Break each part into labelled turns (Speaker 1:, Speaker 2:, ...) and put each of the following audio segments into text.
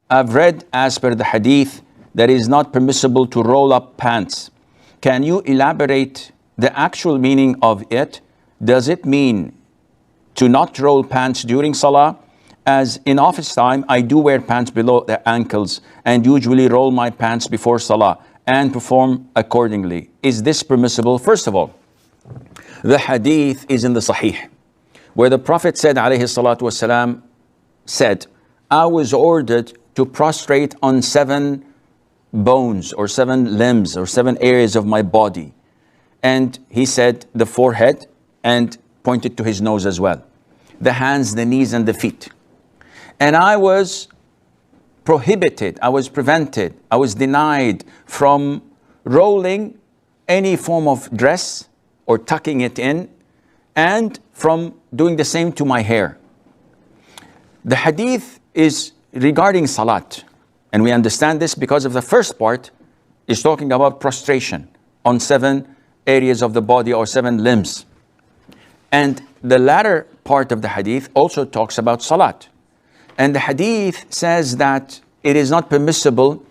Speaker 1: I've read as per the hadith that it is not permissible to roll up pants. Can you elaborate the actual meaning of it? Does it mean to not roll pants during Salah? As in office time, I do wear pants below the ankles and usually roll my pants before Salah and perform accordingly. Is this permissible? First of all, the hadith is in the Sahih, where the Prophet said, alayhi salatu wasalam, said, I was ordered to prostrate on 7 bones or 7 limbs or 7 areas of my body. And he said the forehead and pointed to his nose as well. The hands, the knees, and the feet. And I was prohibited, I was prevented, I was denied from rolling any form of dress or tucking it in, and from doing the same to my hair. The hadith is regarding salat, and we understand this because of the first part is talking about prostration on 7 areas of the body or 7 limbs. And the latter part of the hadith also talks about salat. And the hadith says that it is not permissible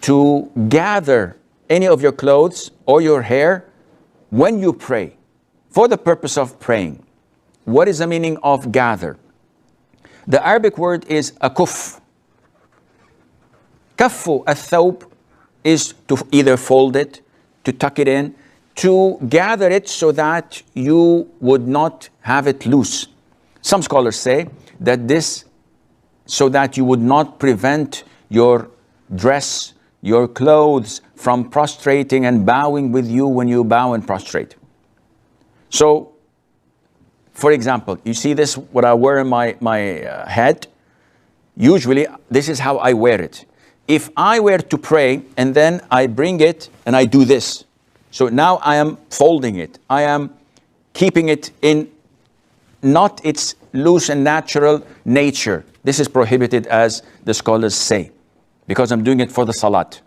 Speaker 1: to gather any of your clothes or your hair when you pray, for the purpose of praying. What is the meaning of gather? The Arabic word is akuf. Kaffu al-thawb is to either fold it, to tuck it in, to gather it so that you would not have it loose. Some scholars say that this so that you would not prevent your dress, your clothes from prostrating and bowing with you when you bow and prostrate. So, for example, you see this, what I wear in my head, usually this is how I wear it. If I were to pray and then I bring it and I do this, so now I am folding it, I am keeping it in not its loose and natural nature. This is prohibited, as the scholars say, because I'm doing it for the salat.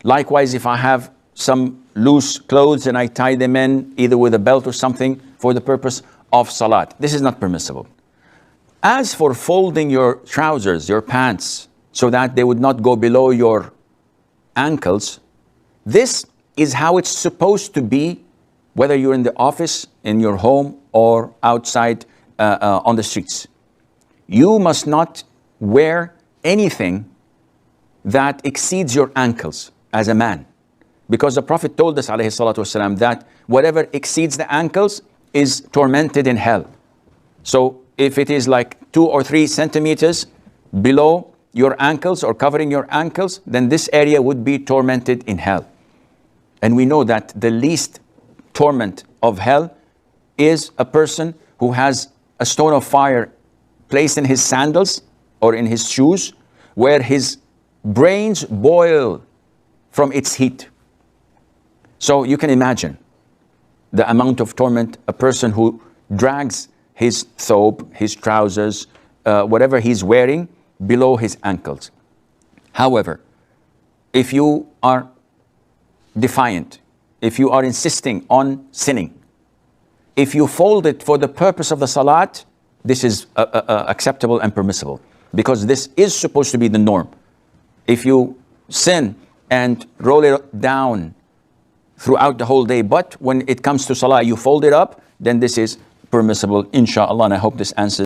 Speaker 1: Likewise, if I have some loose clothes and I tie them in either with a belt or something for the purpose of salat, this is not permissible. As for folding your trousers, your pants, so that they would not go below your ankles, this is how it's supposed to be, whether you're in the office, in your home, or outside on the streets. You must not wear anything that exceeds your ankles as a man. Because the Prophet told us, alayhi salatu wasalam, that whatever exceeds the ankles is tormented in hell. So if it is like 2 or 3 centimeters below your ankles or covering your ankles, then this area would be tormented in hell. And we know that the least torment of hell is a person who has a stone of fire placed in his sandals or in his shoes, where his brains boil from its heat. So you can imagine the amount of torment a person who drags his thobe, his trousers, whatever he's wearing below his ankles. However, if you are defiant, if you are insisting on sinning, if you fold it for the purpose of the salat, this is acceptable and permissible, because this is supposed to be the norm. If you sin and roll it down throughout the whole day, but when it comes to salah you fold it up, then this is permissible, inshallah. And I hope this answers